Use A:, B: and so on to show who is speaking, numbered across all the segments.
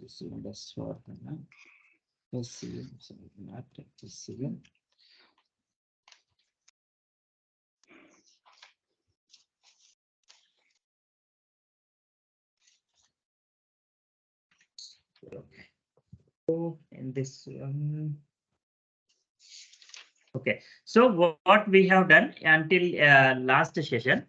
A: Ecc And S4Hana. Sorry, not Ecc. So in this one, okay. So what we have done until last session.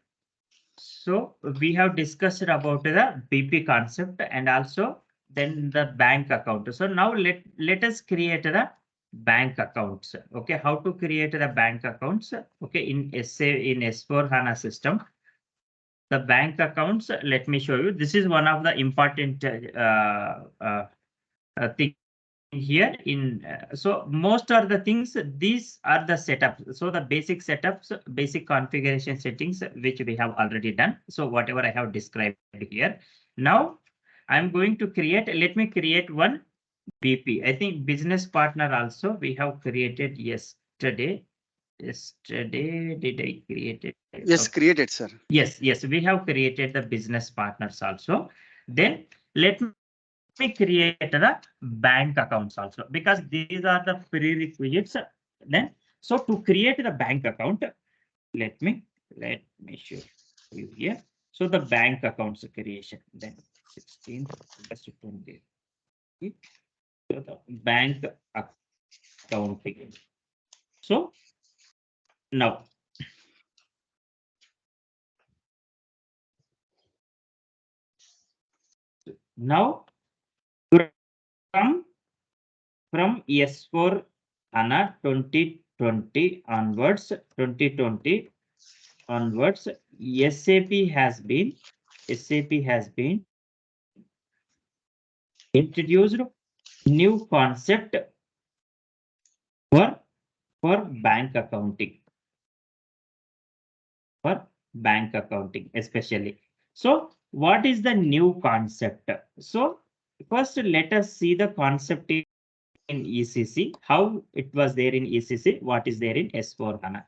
A: So we have discussed about the BP concept and also then the bank account. So now let us create the bank accounts. Okay, how to create the bank accounts? Okay, in S4 HANA system, the bank accounts. Let me show you. This is one of the important thing here in so most are the things, these are the setups, so the basic setups, basic configuration settings which we have already done. So whatever I have described here, now I'm going to create, let me create one BP. I think business partner also we have created yesterday. Did I create it?
B: Yes,
A: Okay.
B: created, sir.
A: Yes, we have created the business partners also. Then let me create the bank accounts also, because these are the prerequisites. Then, so to create the bank account, let me show you here. So the bank accounts creation, then 16 plus 20. So the bank accounting. So now now from from S4 HANA 2020 onwards, 2020 onwards, SAP has been introduced new concept for bank accounting, for bank accounting especially. So what is the new concept? So first let us see the concept in ECC, how it was there in ECC, what is there in S4 HANA.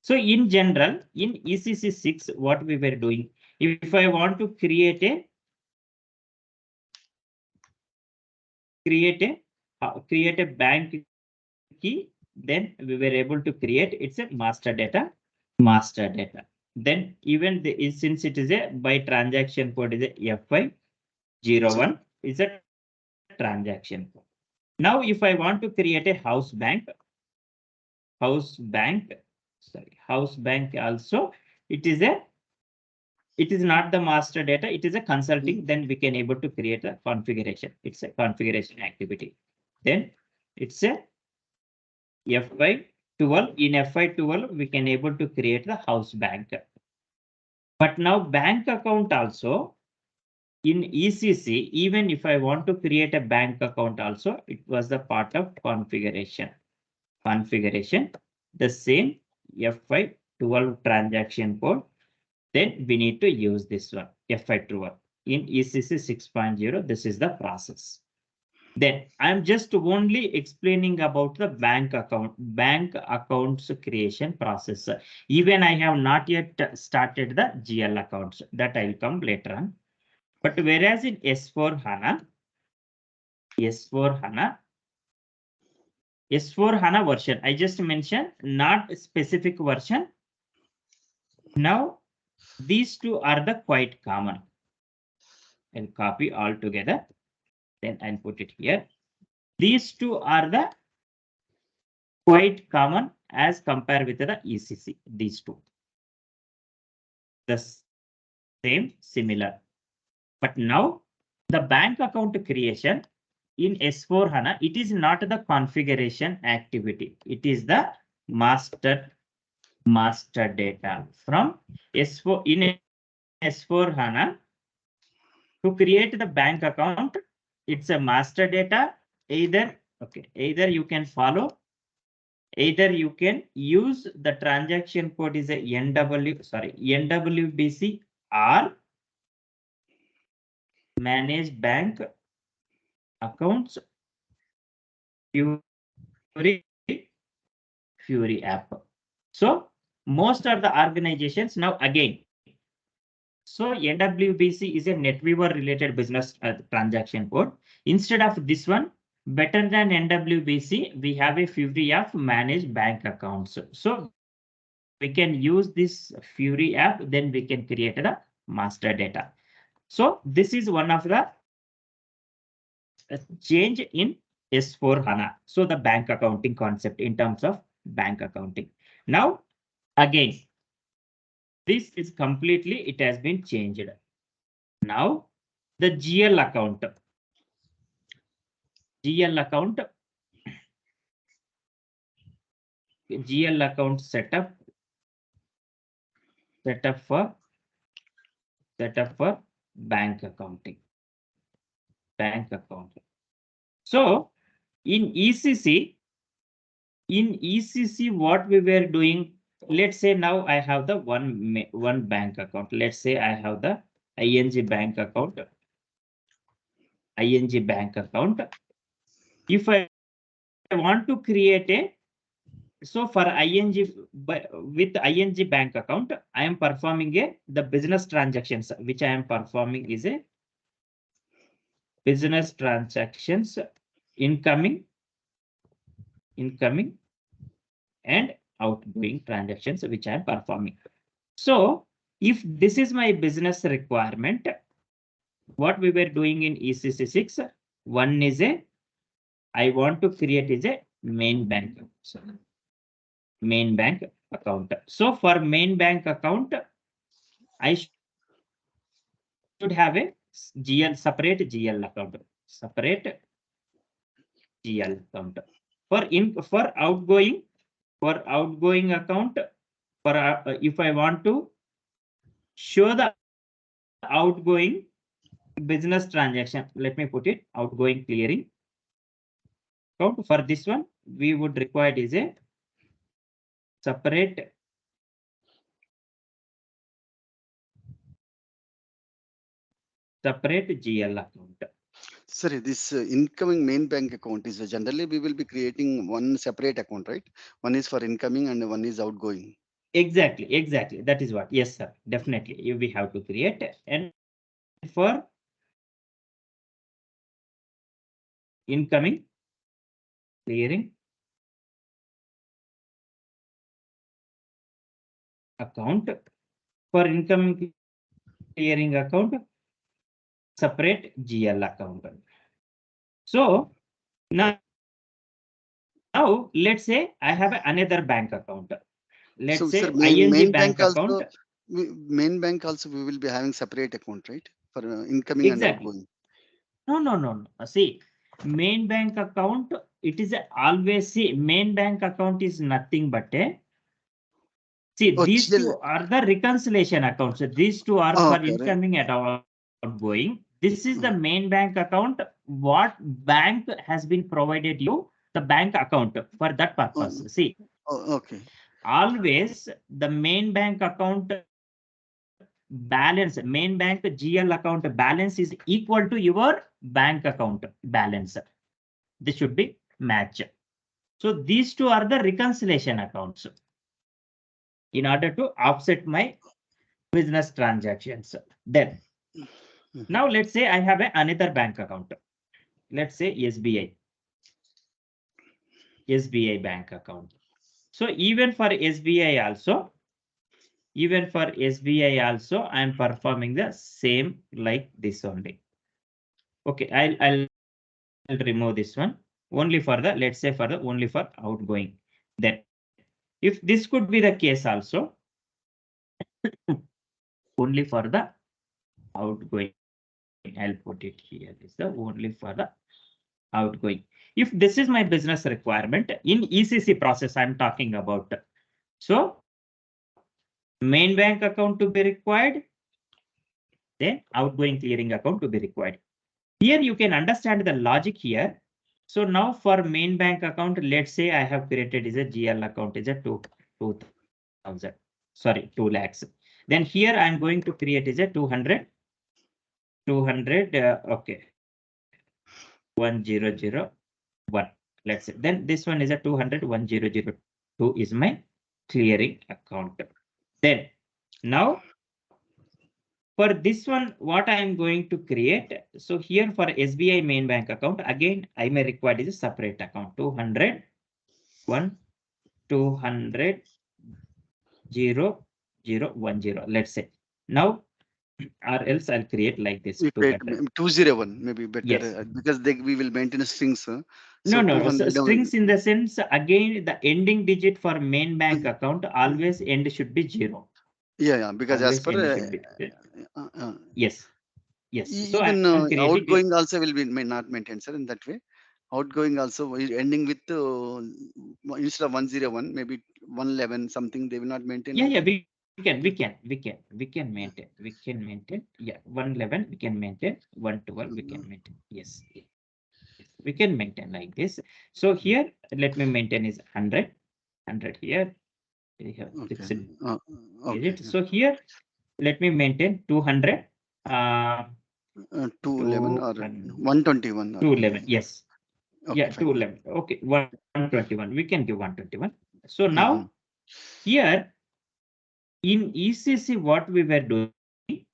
A: So in general, in ECC 6, what we were doing, if I want to create a bank key, then we were able to create, it's a master data. Then even since it is a by transaction code is a F501 is a transaction code. Now if I want to create a house bank, house bank also, it is a, it is not the master data, it is a consulting, then we can able to create a configuration, it's a configuration activity. Then it's a F512, in F512 we can able to create the house bank. But now bank account also in ECC, even if I want to create a bank account also, it was the part of configuration. The same F512 transaction code, then we need to use this one, F512. In ECC 6.0, this is the process. Then I'm just only explaining about the bank accounts creation process. Even I have not yet started the GL accounts, that I will come later on. But whereas in S4 HANA version, I just mentioned not specific version. Now these two are the quite common. I'll copy all together, then I'll put it here. These two are the quite common as compared with the ECC, these two. The same, similar. But now the bank account creation in S4 HANA, it is not the configuration activity. It is the master data from S4 in S4 HANA. To create the bank account, it's a master data. Either you can follow, either you can use the transaction code is a NWBC or manage bank accounts Fury app. So most of the organizations now again, So NWBC is a NetWeaver related business transaction code. Instead of this one, better than NWBC, we have a Fury of manage bank accounts. So we can use this Fury app, then we can create the master data. So this is one of the change in S4HANA. So the bank accounting concept in terms of bank accounting. Now, again, this is completely, it has been changed. Now, the GL account. GL account. GL account setup for bank accounting. Bank account. So in ECC, what we were doing, let's say now I have the one bank account. Let's say I have the ING bank account. ING bank account. If I want to create a, so for ING, with ING bank account, I am performing the business transactions, which I am performing is a business transactions, incoming and outgoing transactions, which I am performing. So if this is my business requirement, what we were doing in ECC 6, one is I want to create is a main bank. So, main bank account. So for main bank account, I should have a separate GL account. Separate GL account. For outgoing account, if I want to show the outgoing business transaction, let me put it outgoing clearing account. For this one, we would require is a separate GL account.
B: Sorry, this incoming main bank account is generally we will be creating one separate account, right? One is for incoming and one is outgoing.
A: Exactly. That is what. Yes, sir. Definitely, we have to create. And for incoming clearing account, for incoming clearing account, separate GL account. So now let's say I have another bank account. Let's
B: So, sir,
A: say ING bank account.
B: main bank also we will be having separate account, right? For incoming and
A: Exactly.
B: outgoing.
A: No. See, main bank account, it is always, see, main bank account is nothing but a, see,
B: Oh,
A: these
B: GL.
A: two are the reconciliation accounts. So these two are
B: Oh,
A: for
B: okay, right.
A: incoming and outgoing. This is the
B: Mhm.
A: main bank account. What bank has been provided you the bank account for that purpose.
B: Oh,
A: See,
B: okay.
A: always the main bank account balance, main bank GL account balance is equal to your bank account balance. This should be match. So these two are the reconciliation accounts in order to offset my business transactions. Then
B: Mhm.
A: now let's say I have another bank account. Let's say SBI bank account. So even for SBI also, I am performing the same like this only. Okay, I'll remove this one only for the, let's say for the only for outgoing. Then if this could be the case also, only for the outgoing, I'll put it here, is the only for the outgoing. If this is my business requirement in ECC process I'm talking about, so main bank account to be required, then outgoing clearing account to be required. Here you can understand the logic here. So now for main bank account, let's say I have created is a GL account is a 2,000, sorry, 2 lakhs. Then here I'm going to create is a 200, okay, 1001. Let's say then this one is a 200, 1002 is my clearing account. Then now For this one, what I am going to create, so here for SBI main bank account, again, I may require is a separate account, 200, 1, 200, 0, 0, 1, 0, let's say. Now, or else I'll create like this,
B: We create
A: 200.
B: 201 maybe better
A: Yes.
B: because we will maintain strings.
A: No,
B: So
A: no,
B: 200.
A: strings in the sense, again, the ending digit for main bank account, always end should be 0.
B: Yeah, because as
A: Always
B: per
A: end should be, yes, yes. So I
B: even
A: am creating,
B: outgoing also will be may not maintain, sir, in that way. Outgoing also ending with instead of 101, maybe 111 something, they will not maintain
A: yeah,
B: like
A: yeah,
B: that.
A: we can maintain, yeah, 111, we can maintain, 112, we can maintain, yes, yes, we can maintain like this. So here, let me maintain is 100, 100 here, we have
B: Okay.
A: fixed
B: Okay.
A: digit. So here, let me maintain 200,
B: 211 or
A: 200,
B: 121 or
A: 211, yes,
B: okay,
A: yeah,
B: fine.
A: 211, okay, 121, we can give 121. So
B: Mhm.
A: now, here, in ECC, what we were doing,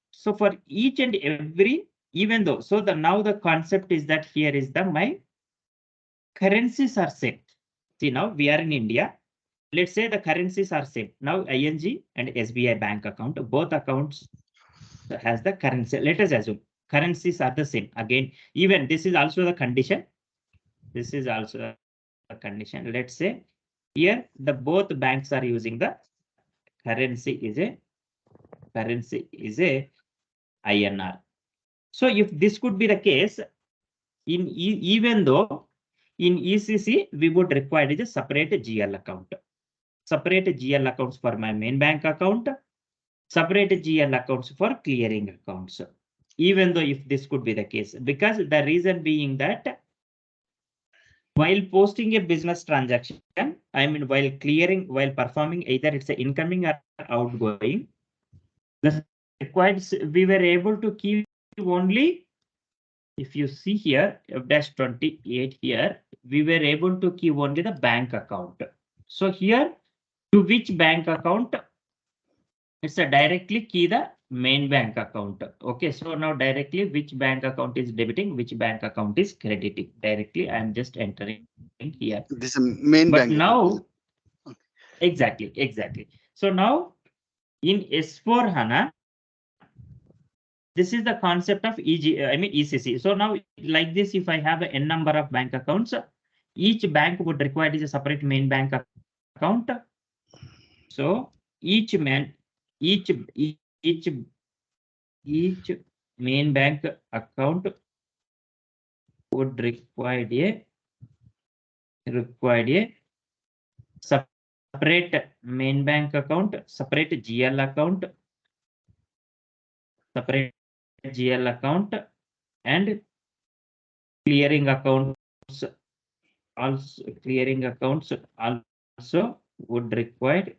A: so for each and every, even though, so now the concept is that here is my currencies are same. See, now we are in India. Let's say the currencies are same. Now ING and SBI bank account, both accounts has the currency. Let us assume currencies are the same. Again, even this is also the condition. This is also a condition. Let's say here the both banks are using the currency is a INR. So if this could be the case, even though in ECC we would require is a separate GL account, separate GL accounts for my main bank account, separate GL accounts for clearing accounts. Even though if this could be the case, because the reason being that while posting a business transaction, I mean while performing either it's a incoming or outgoing, the required we were able to keep only, if you see here, F-28 here, we were able to keep only the bank account. So here, to which bank account? It's a directly key the main bank account. Okay, so now directly which bank account is debiting, which bank account is crediting. Directly, I am just entering here.
B: This is main
A: But
B: bank account.
A: now,
B: Okay.
A: exactly. So now in S4HANA, this is the concept of ECC. So now, like this, if I have a n number of bank accounts, each bank would require is a separate main bank account. So each each main bank account would require a separate main bank account, separate GL account, separate GL account, and clearing accounts also would require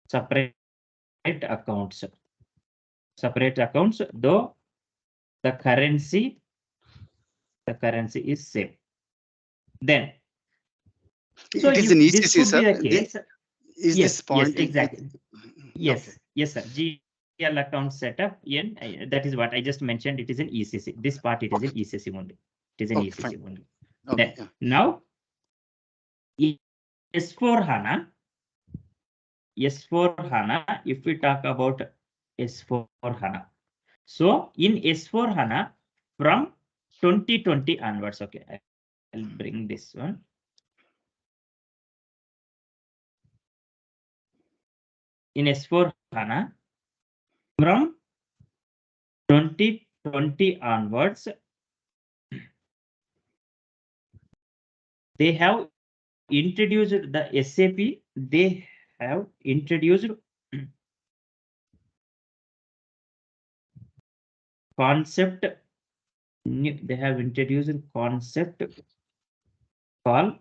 A: separate accounts, though the currency is same. Then, so
B: It is
A: if
B: an
A: this
B: ECC,
A: could
B: sir.
A: be the case,
B: Is this
A: yes,
B: point?
A: exactly.
B: Okay.
A: Yes, sir. GL account setup in that is what I just mentioned. It is an ECC. This part it is an
B: Okay.
A: ECC only. It is an
B: Okay.
A: ECC
B: Fine.
A: only.
B: Okay.
A: Then
B: Yeah.
A: now S4HANA, if we talk about S4HANA. So in S4HANA from 2020 onwards, okay, I'll bring this one. In S4HANA from 2020 onwards, they have introduced the SAP, they have introduced concept, they have introduced call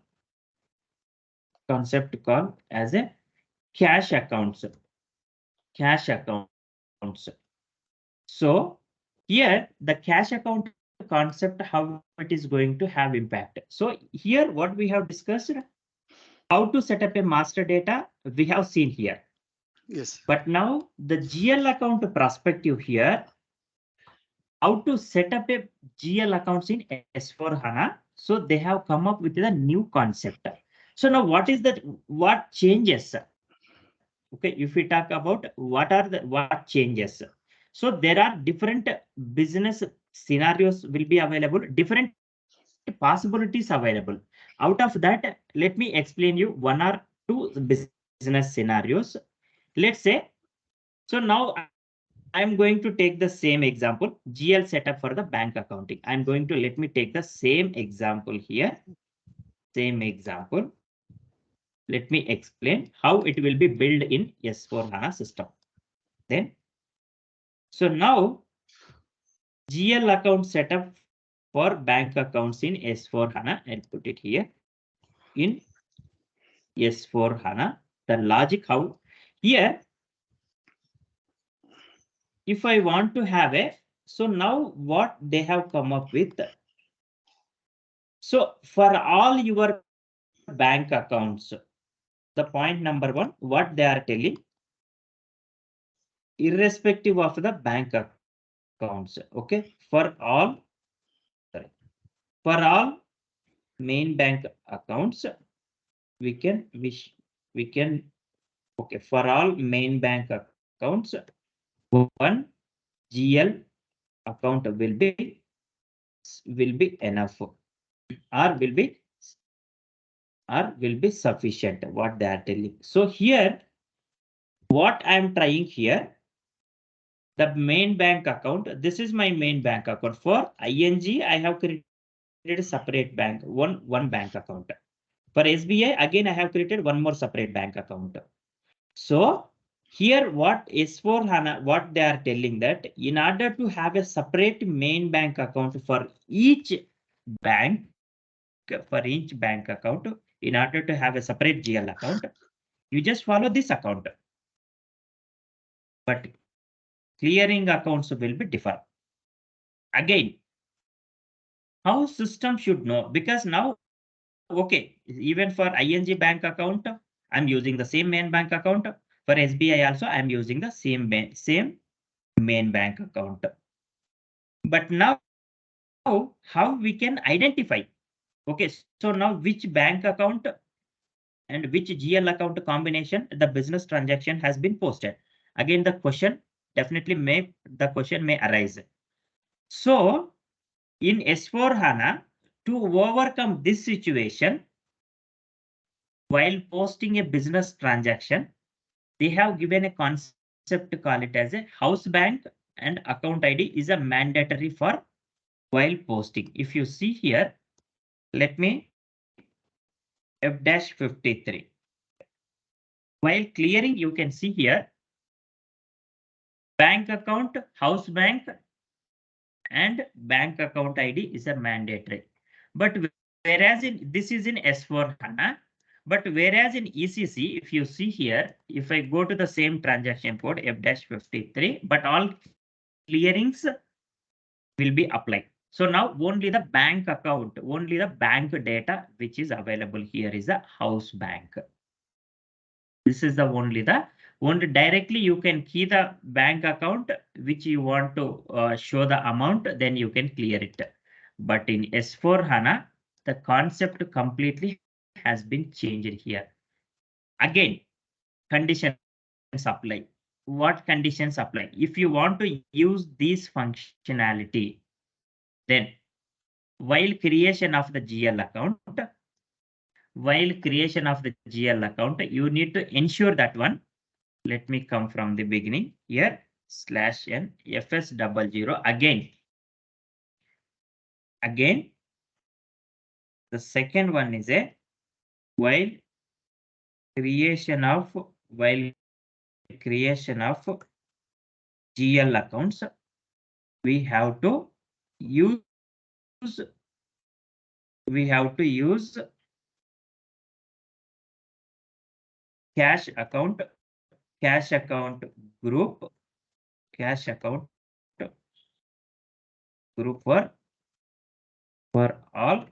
A: as a cash accounts. So here the cash account concept, how it is going to have impact. So here what we have discussed, how to set up a master data, we have seen here.
B: Yes.
A: But now the GL account perspective here, how to set up a GL accounts in S4HANA. So they have come up with a new concept. So now what is that? What changes? Okay, if we talk about what changes. So there are different business scenarios will be available, different possibilities available. Out of that, let me explain you one or two business scenarios. Let's say, so now I'm going to take the same example, GL setup for the bank accounting. I'm going to let me take the same example here. Same example. Let me explain how it will be built in S4HANA system. Then, so now GL account setup for bank accounts in S4HANA. I'll put it here in S4HANA. The logic how here, if I want to have a, so now what they have come up with. So for all your bank accounts, the point number one, what they are telling, irrespective of the bank accounts, okay, for all, sorry, for all main bank accounts, we can wish we can, okay, for all main bank accounts, one GL account will be enough, or will be sufficient, what they are telling. So here, what I'm trying here, the main bank account, this is my main bank account. For ING, I have created a separate bank, one bank account. For SBI, again, I have created one more separate bank account. So here, what S4HANA, what they are telling that in order to have a separate main bank account for each bank, account, in order to have a separate GL account, you just follow this account. But clearing accounts will be different. Again, how system should know, because now, okay, even for ING bank account, I'm using the same main bank account. For SBI also, I'm using the same main bank account. But now, how we can identify? Okay, so now which bank account and which GL account combination the business transaction has been posted? Again, the question may arise. So in S4HANA, to overcome this situation, while posting a business transaction, they have given a concept to call it as a house bank, and account ID is a mandatory for while posting. If you see here, let me F-53. While clearing, you can see here, bank account, house bank, and bank account ID is a mandatory. But whereas this is in S4HANA, but whereas in ECC, if you see here, if I go to the same transaction code F-53, but all clearings will be applied. So now only the bank account, only the bank data which is available here is a house bank. This is the only directly you can key the bank account which you want to show the amount, then you can clear it. But in S4HANA, the concept completely has been changed here. Again, conditions apply. What conditions apply? If you want to use this functionality, then while creation of the GL account, you need to ensure that one. Let me come from the beginning here, /n fs00. Again, the second one is a while creation of GL accounts, we have to use cash account group, cash account group for all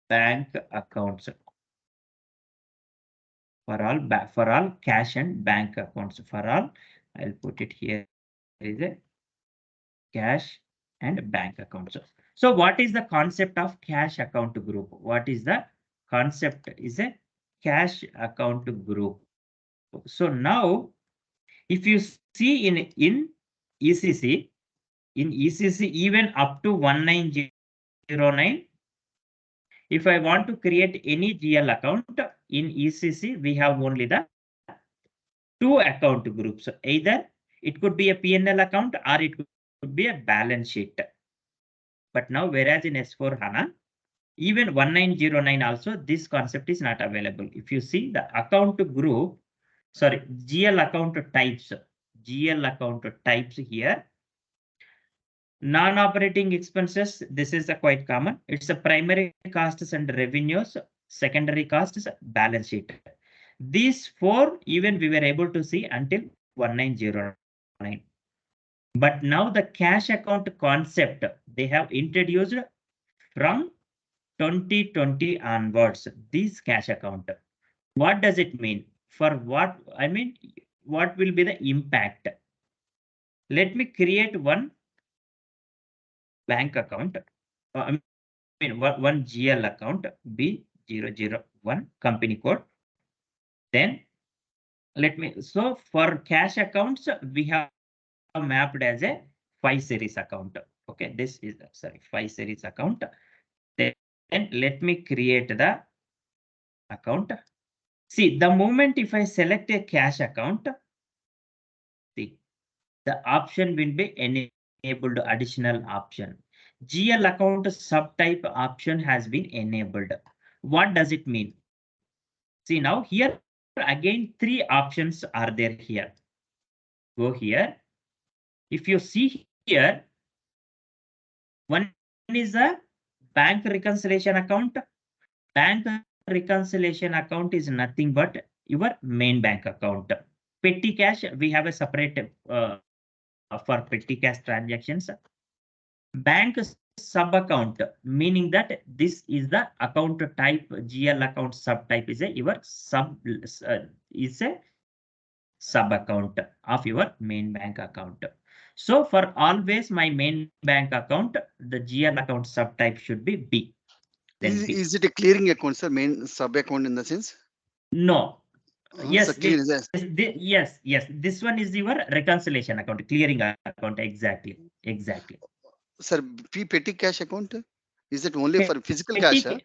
A: bank accounts. for all cash and bank accounts. For all, I'll put it here is a cash and bank accounts. So what is the concept of cash account group? What is the concept is a cash account group. So now if you see ECC, in ECC even up to 1909, if I want to create any GL account in ECC, we have only the two account groups. Either it could be a P&L account or it could be a balance sheet. But now, whereas in S4HANA, even 1909 also, this concept is not available. If you see the account group, sorry, GL account types here. Non-operating expenses, this is a quite common. It's a primary costs and revenues, secondary costs, balance sheet. These four, even we were able to see until 1909. But now the cash account concept, they have introduced from 2020 onwards, this cash account. What does it mean? For what, I mean, what will be the impact? Let me create one bank account. I mean, one GL account, B001 company code. Then let me, so for cash accounts, we have mapped as a 5 series account. Okay, this is, sorry, 5 series account. Then let me create the account. See, the moment if I select a cash account, see, the option will be enabled, additional option. GL account subtype option has been enabled. What does it mean? See, now here again, three options are there here. Go here. If you see here, one is a bank reconciliation account. Bank reconciliation account is nothing but your main bank account. Petty cash, we have a separate for petty cash transactions. Bank sub account, meaning that this is the account type, GL account subtype is a your sub is a sub account of your main bank account. So for always my main bank account, the GL account subtype should be B. Then B.
B: Is it a clearing account, sir? Main sub account in the sense?
A: No. Yes,
B: clear,
A: yes. This one is your reconciliation account, clearing account. Exactly.
B: Sir, petty cash account, is it only for physical
A: Petty
B: cash?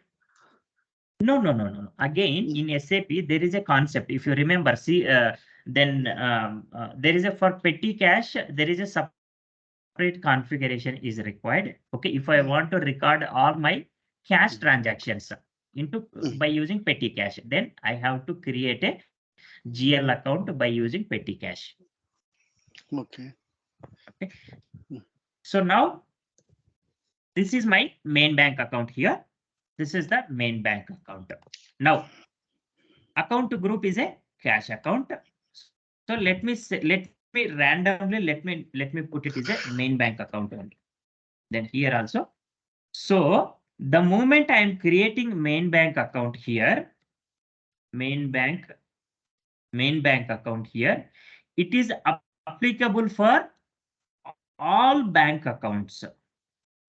A: No. Again, in SAP, there is a concept. If you remember, see, then there is a for petty cash, there is a separate configuration is required. Okay, if I want to record all my cash transactions into by using petty cash, then I have to create a GL account by using petty cash.
B: Okay.
A: So now this is my main bank account here. This is the main bank account. Now, account group is a cash account. So let me randomly let me put it as a main bank account only. Then here also. So the moment I am creating main bank account here, main bank account here, it is applicable for all bank accounts.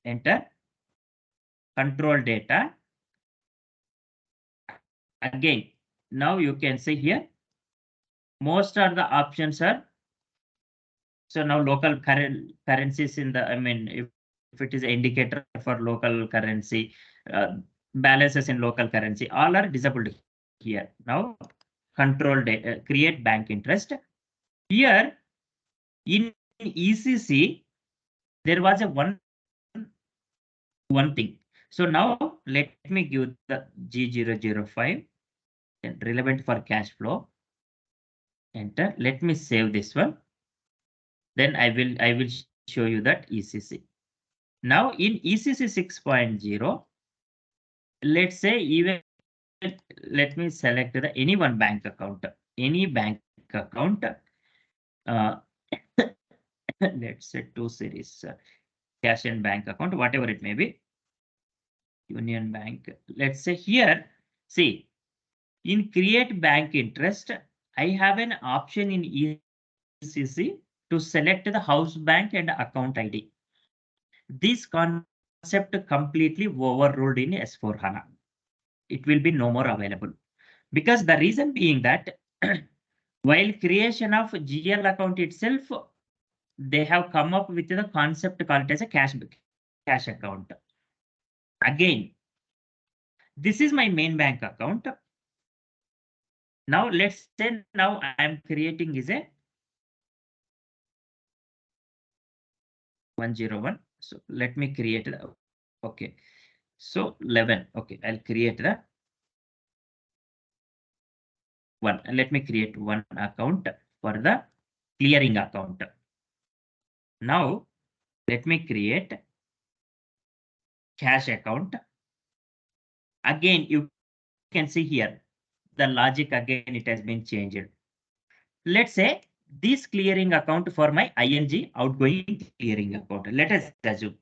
A: Enter control data. Again, now you can see here, most of the options are, so now local currencies in the, I mean, if it is an indicator for local currency, balances in local currency, all are disabled here. Now, control data, create bank interest. Here in ECC, there was a one thing. So now let me give the G005 and relevant for cash flow. Enter. Let me save this one. Then I will show you that ECC. Now in ECC 6.0, let's say even let me select the any one bank account, any bank account. Let's say 2 series cash and bank account, whatever it may be. Union Bank. Let's say here, see, In create bank interest, I have an option in ECC to select the house bank and account ID. This concept completely overruled in S4HANA. It will be no more available. Because the reason being that while creation of GL account itself, they have come up with the concept called as a cash account. Again, this is my main bank account. Now let's say now I am creating is a 101. So let me create the, okay. So 11. Okay, I'll create the one. Let me create one account for the clearing account. Now let me create cash account. Again, you can see here the logic again it has been changed. Let's say this clearing account for my ING outgoing clearing account. Let us assume.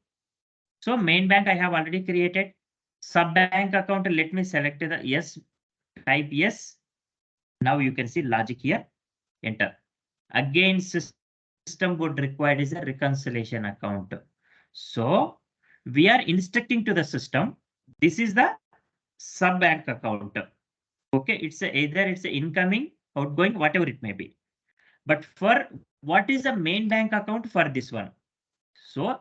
A: So main bank I have already created. Sub bank account, let me select the yes, type yes. Now you can see logic here, enter. Again, system would require is a reconciliation account. So we are instructing to the system, this is the sub bank account. Okay, it's either it's incoming, outgoing, whatever it may be. But for what is the main bank account for this one? So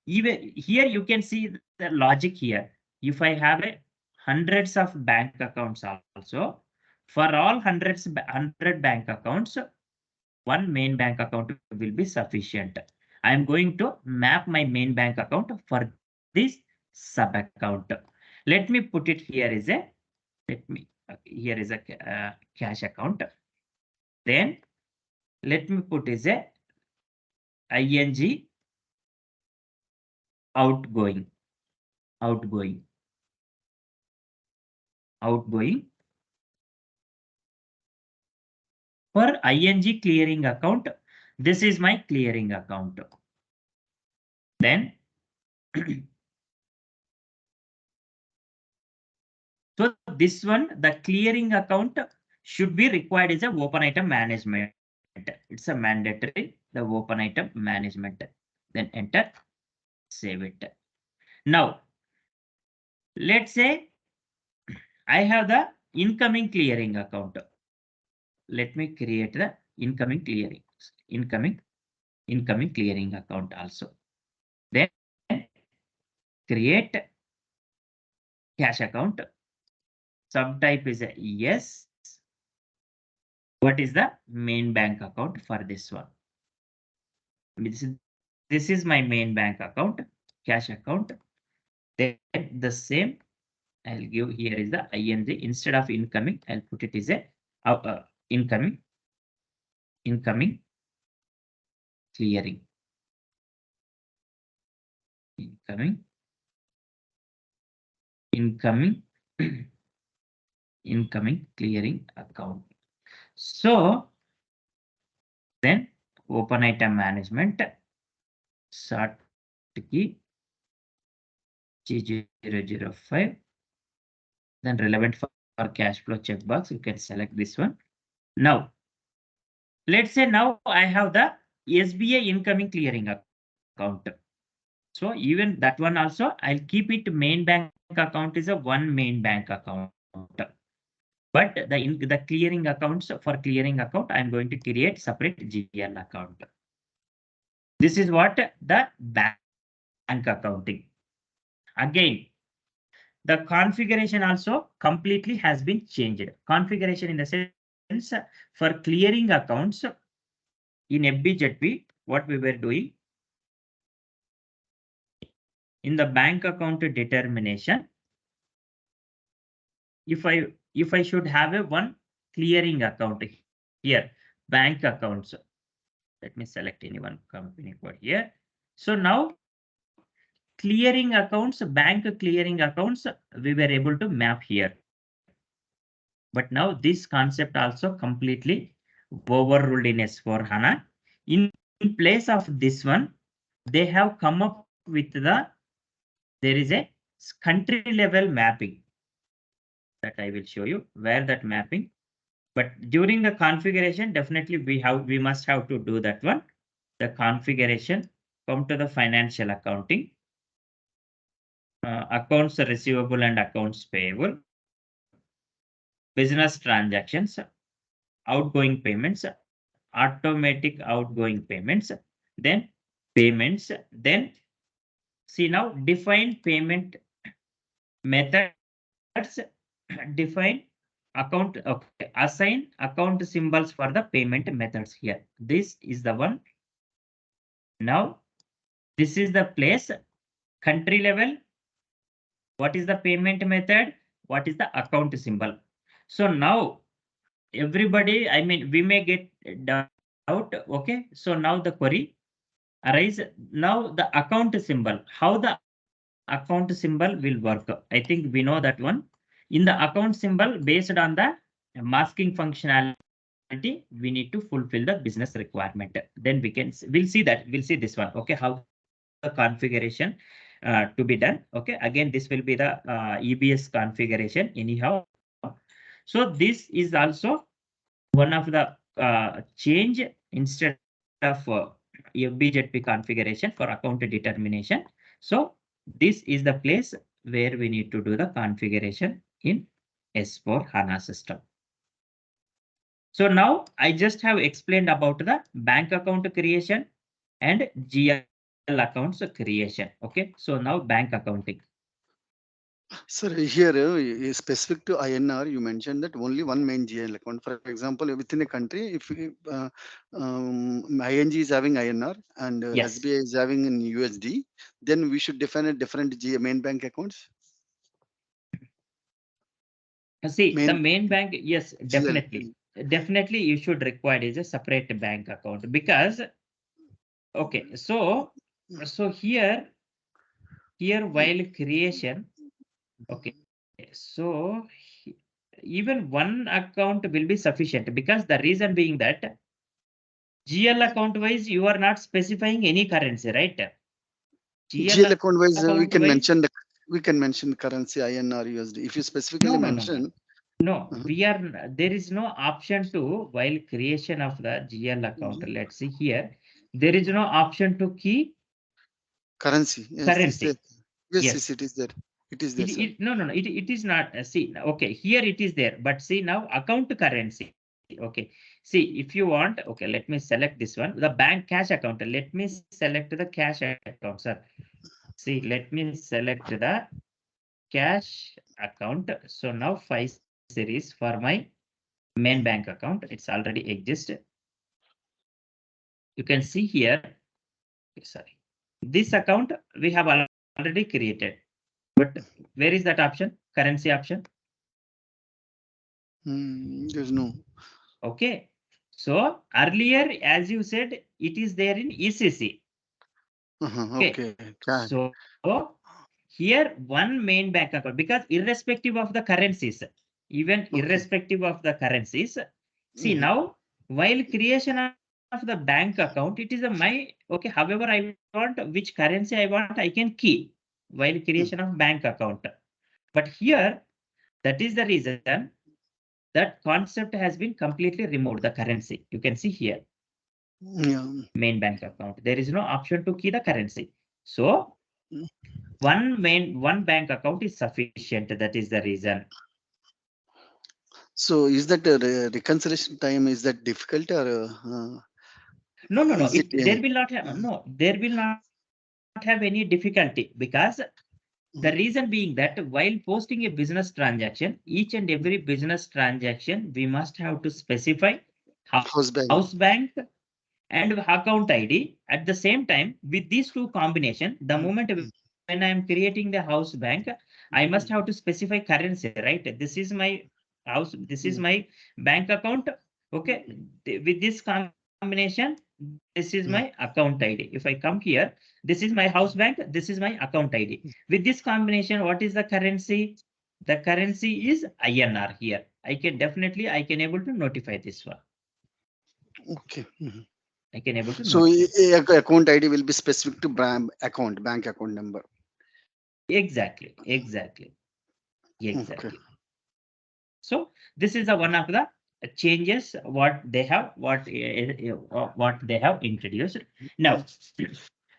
A: even here you can see the logic here. If I have a hundreds of bank accounts also, for all 100 bank accounts, one main bank account will be sufficient. I am going to map my main bank account for this sub account. Let me put it here is a, here is a cash account. Then let me put is a ING outgoing. For ING clearing account, this is my clearing account. Then, so this one, the clearing account should be required as a open item management. It's a mandatory, the open item management. Then enter, save it. Now, let's say I have the incoming clearing account. Let me create the incoming clearing account also. Then create cash account. Subtype is a yes. What is the main bank account for this one? This is my main bank account, cash account. Then the same, I'll give here is the ING. Instead of incoming, I'll put it as a incoming clearing. Incoming clearing account. So then open item management, sort key G005. Then relevant for cash flow checkbox, you can select this one. Now, let's say now I have the SBI incoming clearing account. So even that one also, I'll keep it main bank account is a one main bank account. But the clearing accounts for clearing account, I'm going to create separate GL account. This is what the bank accounting. Again, the configuration also completely has been changed. Configuration in the sense for clearing accounts in FBZP, what we were doing in the bank account determination, if I should have a one clearing account here, bank accounts. Let me select any one company code here. So now clearing accounts, bank clearing accounts, we were able to map here. But now this concept also completely overruled in S4HANA. In place of this one, they have come up with there is a country level mapping. that I will show you where that mapping. But during the configuration, definitely we must have to do that one. The configuration, come to the financial accounting, accounts receivable and accounts payable, business transactions, outgoing payments, automatic outgoing payments, then payments, then see now define payment methods, define account, okay, assign account symbols for the payment methods here. This is the one. Now, this is the place, country level. What is the payment method? What is the account symbol? So now everybody, I mean, we may get doubt. Okay. So now the query arise. Now the account symbol, how the account symbol will work. I think we know that one. In the account symbol, based on the masking functionality, we need to fulfill the business requirement. Then we'll see that. We'll see this one. Okay. How the configuration to be done. Okay. Again, this will be the EBS configuration anyhow. So this is also one of the change instead of FBZP configuration for account determination. So this is the place where we need to do the configuration in S4HANA system. So now I just have explained about the bank account creation and GL accounts creation. Okay. So now bank accounting.
B: Sir, here specific to INR, you mentioned that only one main GL account. For example, within a country, if ING is having INR and
A: Yes.
B: SBI is having in USD, then we should define a different main bank accounts.
A: See, the
B: Main
A: main bank, yes,
B: GL.
A: definitely. Definitely you should require is a separate bank account because, okay, so here while creation, okay, so even one account will be sufficient because the reason being that GL account wise, you are not specifying any currency, right?
B: GL
A: GL
B: account wise,
A: account wise,
B: we can mention currency INR USD. If you specifically
A: no.
B: mention,
A: No,
B: uh-huh,
A: there is no option to, while creation of the GL account, let's see here, there is no option to key
B: currency, yes, is
A: currency.
B: there? Yes,
A: Yes.
B: yes, it is there. It is there, sir.
A: No, it is not. See, okay, here it is there, but see now account currency. Okay. See, if you want, okay, let me select this one, the bank cash account. Let me select the cash account, sir. See, let me select the cash account. So now 5 series for my main bank account. It's already exist. You can see here, sorry, this account we have already created, but where is that option? Currency option.
B: There's no.
A: Okay. So earlier, as you said, it is there in ECC. Okay.
B: Okay.
A: So here one main bank account, because irrespective of the currencies, even
B: Okay.
A: irrespective of the currencies, see
B: Mhm.
A: now while creation of the bank account, it is a my, okay, however I want, which currency I want, I can key while creation
B: Mm.
A: of bank account. But here, that is the reason that concept has been completely removed, the currency. You can see here,
B: Yeah.
A: main bank account. There is no option to key the currency. So
B: Mm.
A: one bank account is sufficient. That is the reason.
B: So is that a reconciliation time? Is that difficult or
A: No.
B: is it?
A: There will not have,
B: Uh,
A: no, there will not have any difficulty because the reason
B: mm,
A: being that while posting a business transaction, each and every business transaction, we must have to specify
B: house
A: house
B: bank.
A: bank and account ID. At the same time, with these two combination, the
B: Mm,
A: moment when
B: mm,
A: I am creating the house bank, I must have to
B: mm,
A: specify currency, right? This is my house, this is my
B: mm,
A: bank account. Okay. With this combination, this is my
B: mm,
A: account ID. If I come here, this is my house bank, this is my account ID.
B: mm.
A: With this combination, what is the currency? The currency is INR here. I can able to notify this one.
B: Okay. Mhm.
A: I can able to
B: So
A: notify.
B: account ID will be specific to bank account number.
A: Exactly.
B: Okay.
A: Exactly. So this is the one of the changes what they have what they have introduced now.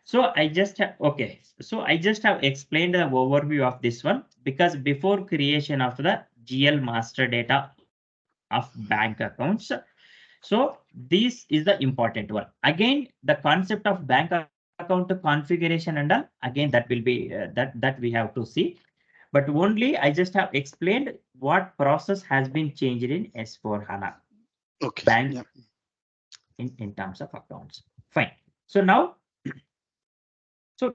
A: So I just have, okay. So I just have explained the overview of this one because before creation of the GL master data of bank accounts. So this is the important one. Again, the concept of bank account configuration and all, again that will be that we have to see. But only I just have explained what process has been changed in S4 HANA
B: Okay.
A: bank
B: Yeah.
A: in terms of accounts. Fine. So now, so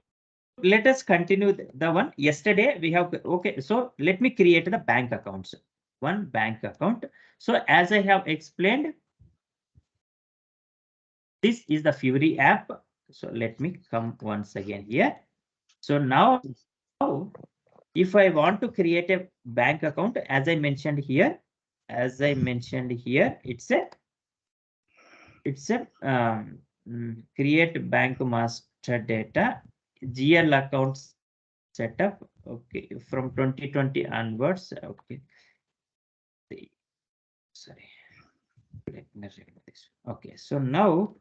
A: let us continue the one. Yesterday we have, okay, so let me create the bank accounts. One bank account. So as I have explained, this is the Fury app. So let me come once again here. So now, if I want to create a bank account, as I mentioned here, it's a create bank master data GL account setup. Okay, from 2020 onwards. Okay, sorry. Let me remove this. Okay, so now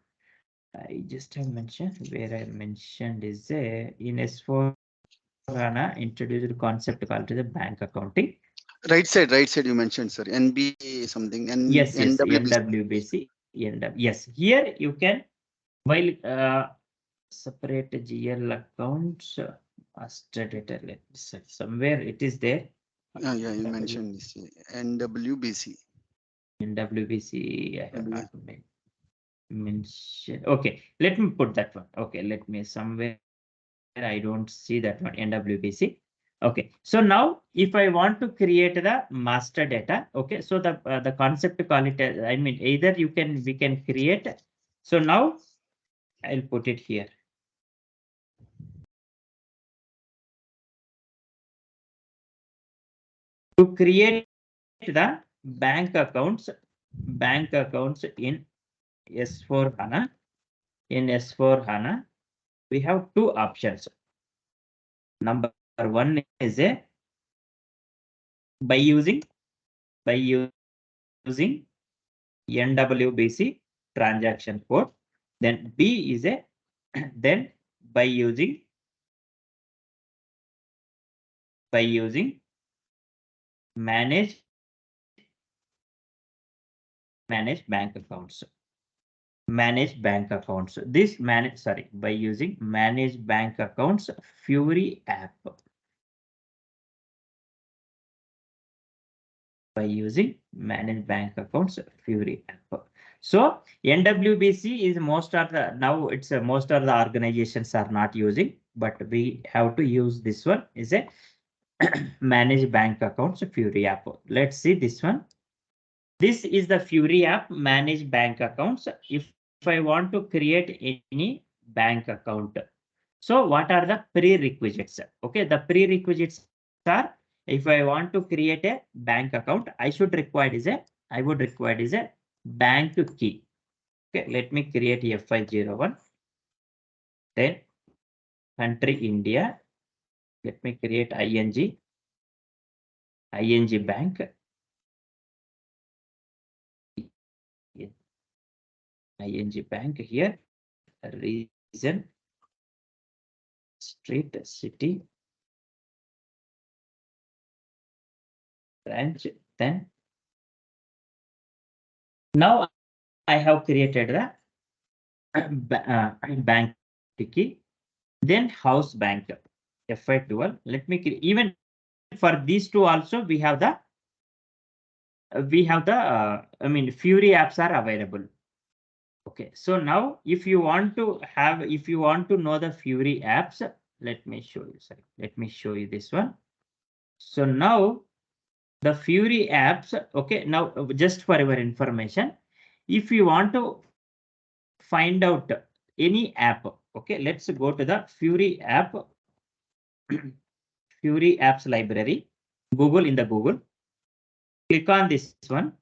A: I just have mentioned where I mentioned is in S4HANA introduced concept called the bank accounting.
B: Right side you mentioned, sir. NB something,
A: Yes, yes,
B: NWBC.
A: NWBC, Yes, here you can while separate GL accounts master data. Let me see, somewhere it is there.
B: Yeah, you
A: W
B: mentioned this. NWBC.
A: NWBC. I have
B: Yeah.
A: not mentioned. Okay, let me put that one. Okay, let me somewhere I don't see that one NWBC. Okay, so now if I want to create the master data, okay, so the concept call it I mean either you can we can create. So now I'll put it here. To create the bank accounts in S4 HANA. In S4 HANA, we have two options. Number one is a by using NWBC transaction code. Then B is a then by using manage bank accounts. Manage bank accounts. This manage sorry by using manage bank accounts Fury app. By using manage bank accounts Fury app. So NWBC is most of the now it's most of the organizations are not using, but we have to use this one is a manage bank accounts Fury app. Let's see this one. This is the Fury app manage bank accounts. If I want to create any bank account, so what are the prerequisites? Okay, the prerequisites are if I want to create a bank account, I would require is a bank key. Okay, let me create F501. Then country India. Let me create ING bank. ING bank here. Region, street, city, branch. Then now I have created the bank key. Then house bank FI12. Let me even for these two also I mean Fury apps are available. Okay, so now if you want to know the Fury apps, let me show you. Sorry, let me show you this one. So now the Fury apps. Okay, now just for your information, if you want to find out any app, okay, let's go to the Fury app. Fury apps library, Google in the Google. Click on this one.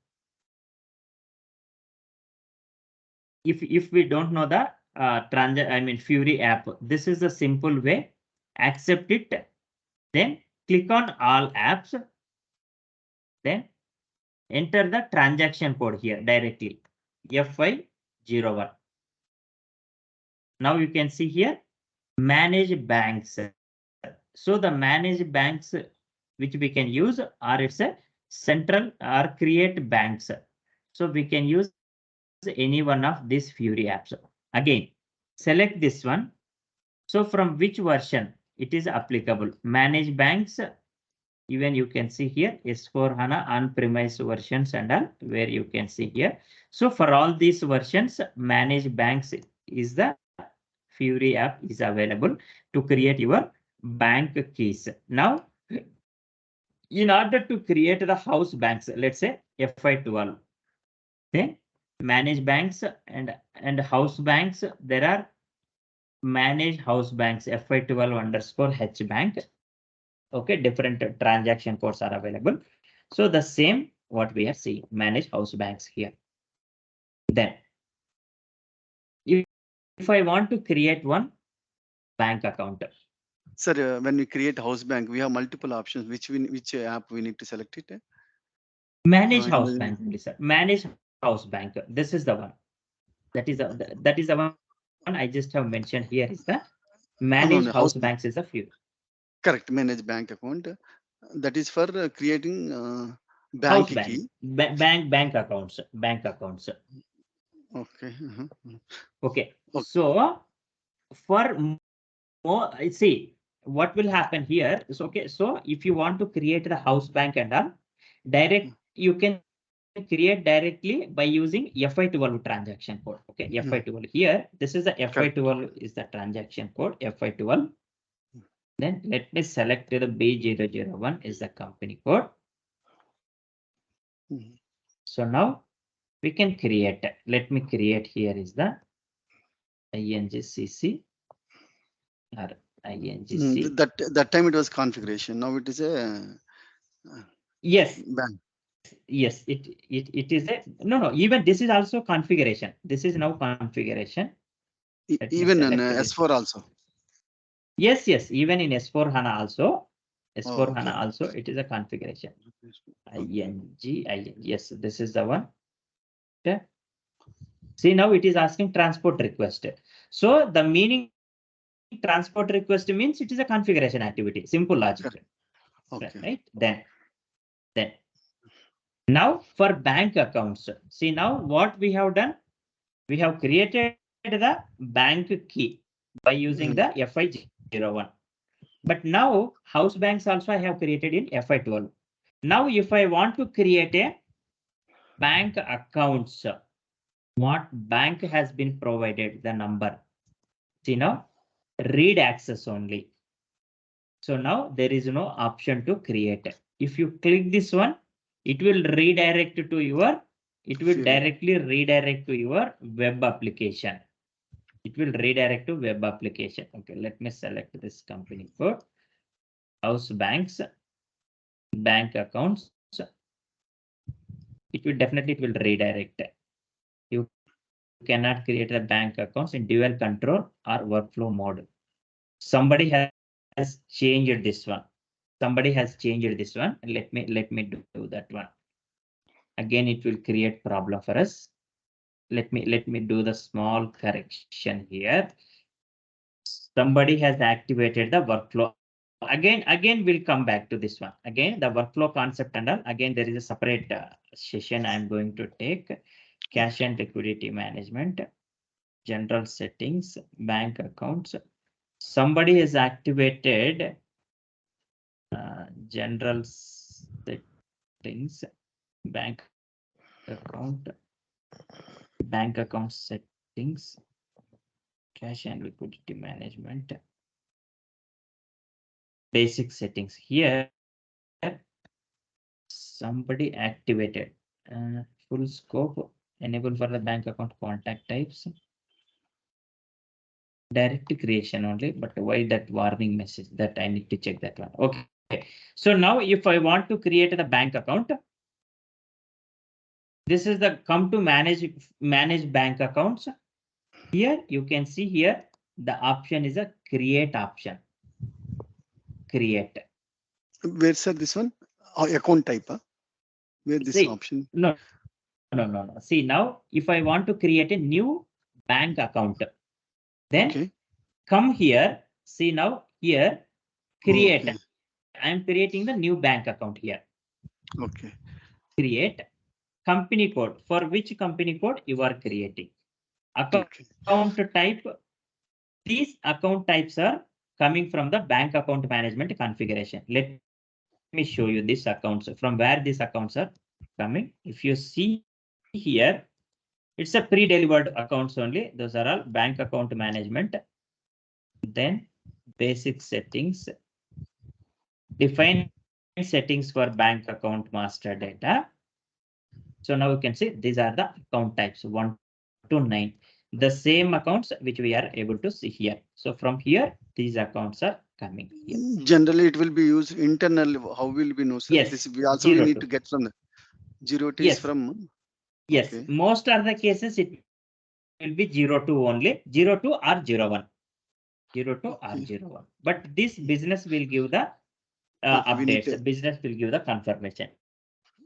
A: If we don't know the Fury app, this is the simple way. Accept it. Then click on all apps. Then enter the transaction code here directly, FI01. Now you can see here, manage banks. So the manage banks which we can use, or it's a central or create banks. So we can use any one of these Fury apps. Again, select this one. So from which version it is applicable? Manage banks. Even you can see here S4HANA on-premise versions and all, where you can see here. So for all these versions, manage banks is the Fury app is available to create your bank keys. Now, in order to create the house banks, let's say FI12, then manage banks and house banks. There are manage house banks FI12 _ H bank. Okay, different transaction codes are available. So the same what we are seeing, manage house banks here. Then if I want to create one bank account,
B: Sir, when we create house bank, we have multiple options. Which app we need to select it?
A: manage
B: In
A: house
B: the,
A: bank only, sir. Manage house bank. This is the one. That is the one I just have mentioned here is the manage
B: no,
A: house
B: no, house
A: banks
B: bank.
A: is a few.
B: Correct. Manage bank account. That is for creating bank
A: House bank,
B: key.
A: bank accounts, bank accounts.
B: Okay.
A: Okay,
B: Okay.
A: so for more, see what will happen here is, okay, so if you want to create the house bank and all, direct you can create directly by using FI12 transaction code. Okay, FI12 here, this is the
B: Correct.
A: FI12 is the transaction code FI12. Then let me select the B001 is the company code. So now we can create. Let me create here is the INGCC or INGC.
B: That time it was configuration. Now it is a
A: Yes,
B: bank.
A: yes, it is a no. Even this is also configuration. This is now configuration. Let me
B: Even in
A: select this.
B: S4 also.
A: Yes, yes. Even in S4HANA also,
B: Oh,
A: S4HANA
B: okay.
A: also, it is a configuration.
B: Okay.
A: Yes, this is the one. Okay. See, now it is asking transport request. So the meaning transport request means it is a configuration activity. Simple logic.
B: Okay.
A: Right? Then now for bank accounts. See, now what we have done, we have created the bank key by using the FI01. But now house banks also I have created in FI12. Now if I want to create a bank accounts, what bank has been provided, the number. See now, read access only. So now there is no option to create. If you click this one, it will redirect to your, it will directly redirect to your web application. It will redirect to web application. Okay, let me select this company code. House banks, bank accounts. It will redirect. You cannot create a bank accounts in dual control or workflow mode. Somebody has changed this one. Somebody has changed this one. Let me do that one. Again, it will create problem for us. Let me do the small correction here. Somebody has activated the workflow. Again, we'll come back to this one. Again, the workflow concept and all. Again, there is a separate session I'm going to take. Cash and liquidity management, general settings, bank accounts. Somebody has activated general settings, bank account settings, cash and liquidity management, basic settings. Here somebody activated full scope, enable for the bank account contact types, direct creation only, but why that warning message? That I need to check that one. Okay, so now if I want to create the bank account, this is the come to manage bank accounts. Here you can see here the option is a create option. Create.
B: Where, sir, this one? Account type. where this
A: See,
B: option?
A: no. See, now if I want to create a new bank account, then
B: Okay.
A: come here. See now here, create.
B: Okay.
A: I am creating the new bank account here.
B: Okay.
A: Create company code. For which company code you are creating?
B: Okay.
A: Account type. These account types are coming from the bank account management configuration. Let me show you these accounts. From where these accounts are coming. If you see here, it's a pre-delivered accounts only. Those are all bank account management. Then basic settings, define settings for bank account master data. So now you can see these are the account types 1 to 9. The same accounts which we are able to see here. So from here, these accounts are coming here.
B: Generally, it will be used internally. How will we know, sir?
A: Yes,
B: This we also
A: 0
B: we need
A: to.
B: to get from the 0 is
A: Yes,
B: from.
A: yes.
B: Okay.
A: Most of the cases it will be 02 only, 02 or 01. 02 or
B: Okay.
A: 01. But this business will give the
B: Okay. We need
A: updates.
B: to.
A: Business will give the confirmation.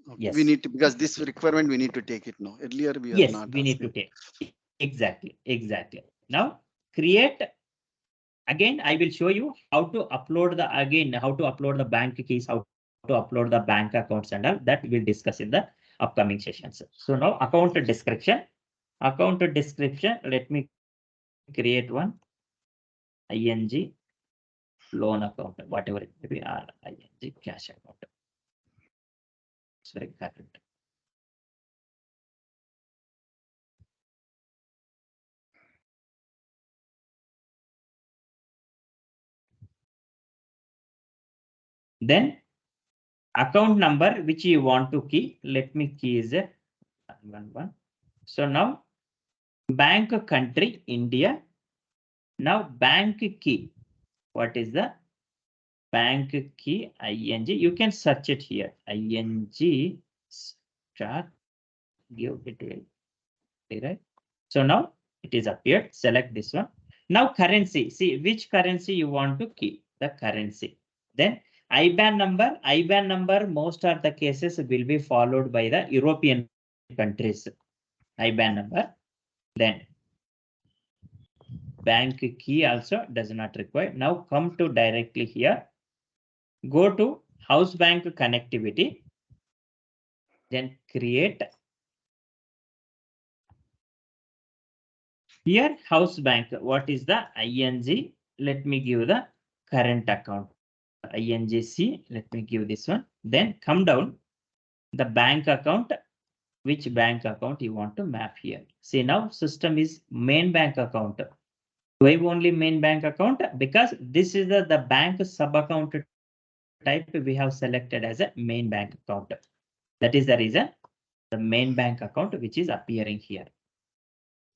B: Okay. We
A: Yes.
B: need to, because this requirement we need to take it now. Earlier we are
A: Yes,
B: not
A: we need to
B: asking.
A: take. Exactly. Now create. Again, I will show you how to upload the bank keys, how to upload the bank accounts and all that we'll discuss in the upcoming sessions. So now account description. Let me create one ing loan account, whatever it may be, or ing cash account. It's very correct. Then account number which you want to key. Let me key is 111. So now bank country India. Now bank key. What is the bank key? ing. You can search it here. ing start give it right. So now it is appeared. Select this one. Now currency. See which currency you want to key. The currency. Then IBAN number. IBAN number. Most of the cases will be followed by the European countries. IBAN number. Then bank key also does not require. Now come to directly here. Go to house bank connectivity. Then create. Here house bank. What is the ing? Let me give the current account. INGC. Let me give this one. Then come down the bank account. Which bank account you want to map here? See now system is main bank account. Why only main bank account? Because this is the bank sub account type we have selected as a main bank account. That is the reason the main bank account which is appearing here.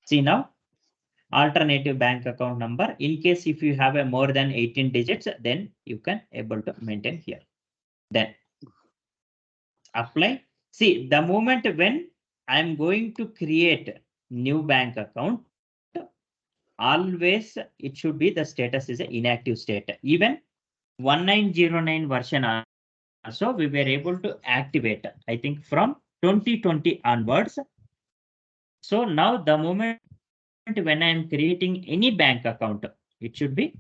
A: See now alternative bank account number. In case if you have a more than 18 digits, then you can able to maintain here. Then apply. See the moment when I'm going to create new bank account, always it should be the status is an inactive state. Even 1909 version also we were able to activate, I think from 2020 onwards. So now the moment when I'm creating any bank account, it should be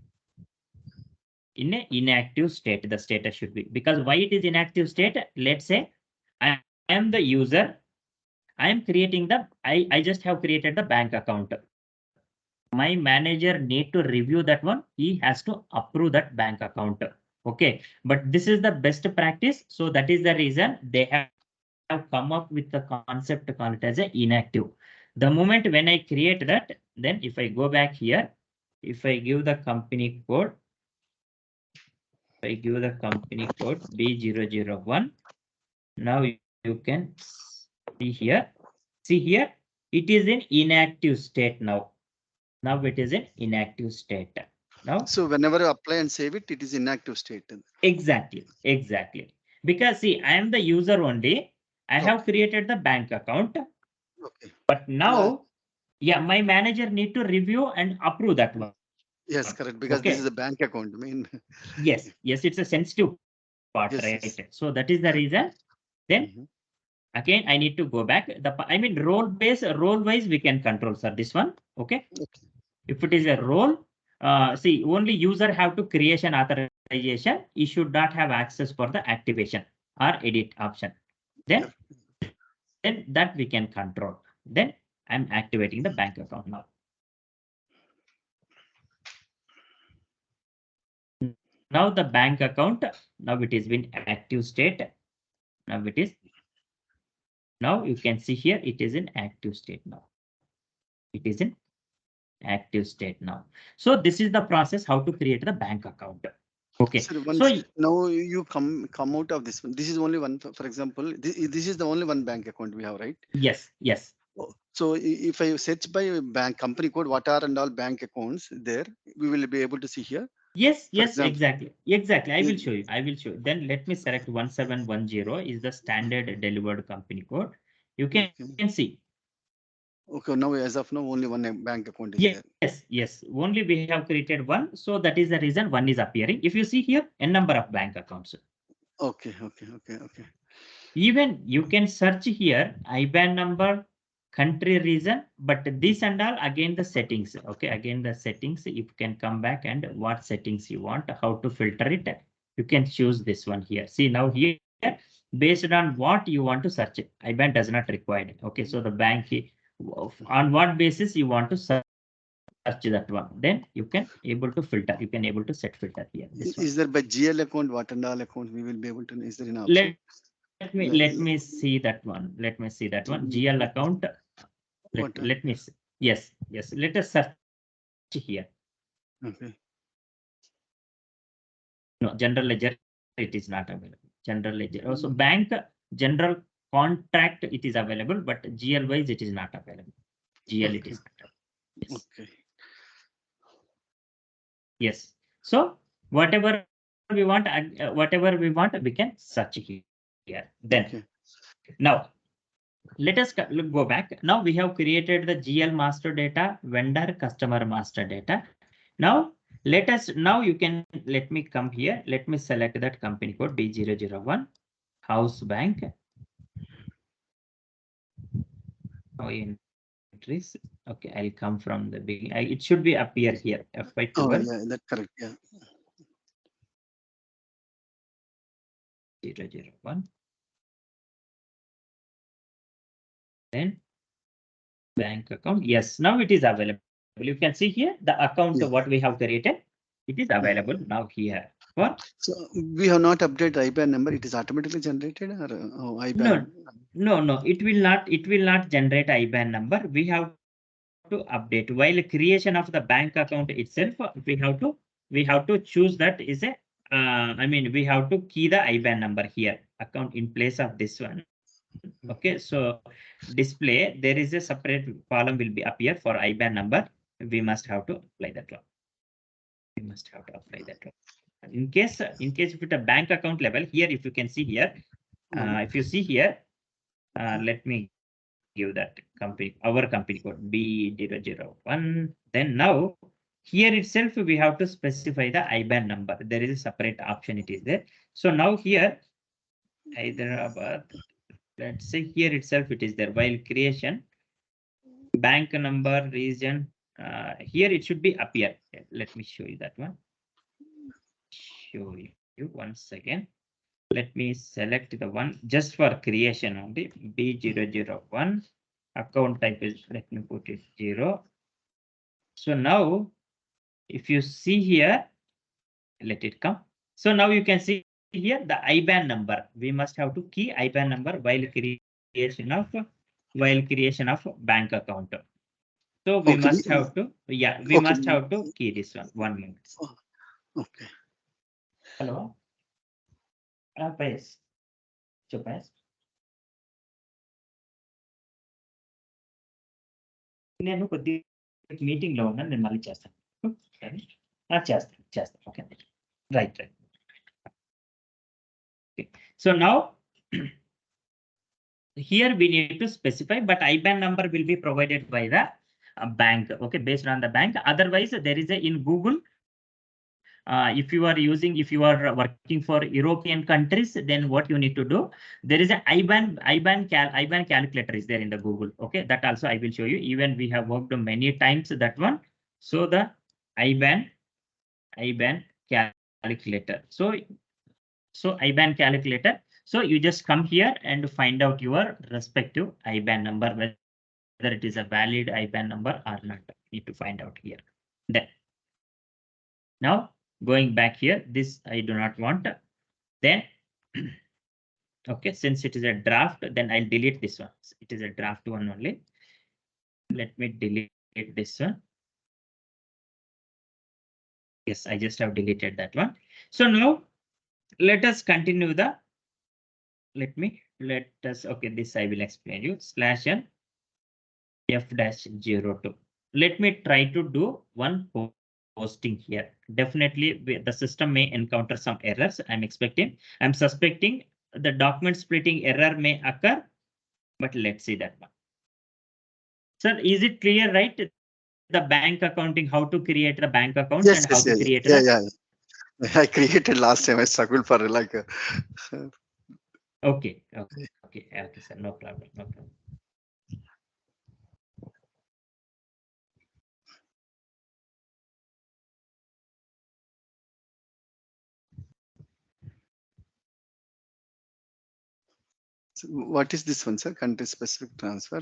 A: in an inactive state. The status should be, because why it is inactive state? Let's say I am the user. I am creating I just have created the bank account. My manager need to review that one. He has to approve that bank account. Okay. But this is the best practice. So that is the reason they have come up with the concept called it as a inactive. The moment when I create that, then if I go back here, if I give the company code, B001, now you can see here. See here, it is in inactive state now. Now it is in inactive state. Now,
B: So whenever you apply and save it, it is inactive state.
A: exactly. Because see, I am the user only. I have
B: Okay.
A: created the bank account,
B: Okay.
A: but
B: Yeah.
A: now, yeah, my manager need to review and approve that one.
B: Yes, correct. Because
A: Okay.
B: this is a bank account. I mean,
A: Yes, it's a sensitive part,
B: yes,
A: right?
B: yes.
A: So that is the
B: Correct.
A: reason. Then
B: Mhm.
A: Again, I need to go back. I mean, role wise, we can control, sir. This one, okay.
B: Okay.
A: If it is a role, see, only user have to creation authorization. He should not have access for the activation or edit option. Then that we can control. Then I'm activating the bank account now. Now the bank account, now it is been active state. Now it is, now you can see here, it is in active state now. It is in active state now. So this is the process how to create the bank account. Okay.
B: Sir,
A: So
B: now you come out of this one. This is only one, for example, this is the only one bank account we have, right?
A: yes, yes.
B: So if I search by bank company code, what are and all bank accounts there, we will be able to see here.
A: Yes,
B: For
A: yes,
B: example,
A: exactly. Exactly. I will show you. I will show you. Then let me select 1710 is the standard delivered company code. You can see.
B: Okay, now as of now, only one bank account is there.
A: Yes, yes. Only we have created one. So that is the reason one is appearing. If you see here, n number of bank accounts.
B: Okay.
A: Even you can search here IBAN number, country, region, but this and all again the settings. Okay, again the settings. You can come back and what settings you want, how to filter it. You can choose this one here. See now here, based on what you want to search it. IBAN does not require it. Okay, so the bank on what basis you want to search that one. Then you can able to filter. You can able to set filter here. This one.
B: Is there by GL account, what and all account we will be able to? Is there an option?
A: Let me see that one. Let me see that one. GL account. Let me see. Yes, yes. Let us search here.
B: Okay.
A: No, general ledger, it is not available. General ledger. Also, bank general contract, it is available, but GL wise, it is not available. GL, it is not available. Yes.
B: Okay.
A: Yes. So whatever we want, we can search here. Then
B: Okay.
A: now let us go back. Now we have created the GL master data, vendor customer master data. Now now you can, let me come here. Let me select that company code B001 house bank. Oh, entries. Okay, I'll come from the beginning. It should be appear here. FY12.
B: Oh, yeah, that's correct. Yeah.
A: 001. Then bank account. Yes, now it is available. You can see here the account what we have created. It is available now here. What?
B: So we have not updated IBAN number. It is automatically generated, or IBAN?
A: No. It will not generate IBAN number. We have to update while creation of the bank account itself. We have to choose that is a. I mean, we have to key the IBAN number here. Account in place of this one. Okay, so display, there is a separate column will be appear for IBAN number. We must have to apply that one. In case if it a bank account level here, if you can see here, if you see here, let me give that company, our company code B001. Then now here itself we have to specify the IBAN number. There is a separate option. It is there. So now here Hyderabad. Let's say here itself it is there. While creation, bank number, region, here it should be appear. Let me show you that one. Show you once again. Let me select the one just for creation only. B001. Account type is, let me put it 0. So now, if you see here, let it come. So now you can see here the IBAN number. We must have to key IBAN number while creation of bank account. So we must have to, must have to key this one. 1 minute.
B: Okay.
A: Hello. Yes. నేను కొద్ది meeting లో ఉన్నాను, నేను మళ్ళీ చేస్తాను. చేస్తాను. Okay, right. So now here we need to specify, but IBAN number will be provided by the bank. Okay, based on the bank. Otherwise, there is a in Google if you are working for European countries, then what you need to do, there is a IBAN calculator is there in the Google. Okay, that also I will show you. Even we have worked many times that one. So the IBAN calculator. So IBAN calculator. So you just come here and find out your respective IBAN number, whether it is a valid IBAN number or not. Need to find out here. Then now going back here, this I do not want. Then okay, since it is a draft, then I'll delete this one. It is a draft one only. Let me delete this one. Yes, I just have deleted that one. So now let us continue the, let us, okay, this I will explain you, /n f-02. Let me try to do one posting here. Definitely the system may encounter some errors. I'm suspecting the document splitting error may occur, but let's see that one. Sir, is it clear, right? The bank accounting, how to create the bank accounts
B: Yes,
A: and how
B: yes,
A: to
B: yeah,
A: create
B: yeah,
A: the.
B: yeah, yeah. I created last time. I struggled for like.
A: Okay, sir, no problem, no problem.
B: So what is this one, sir? Country specific transfer.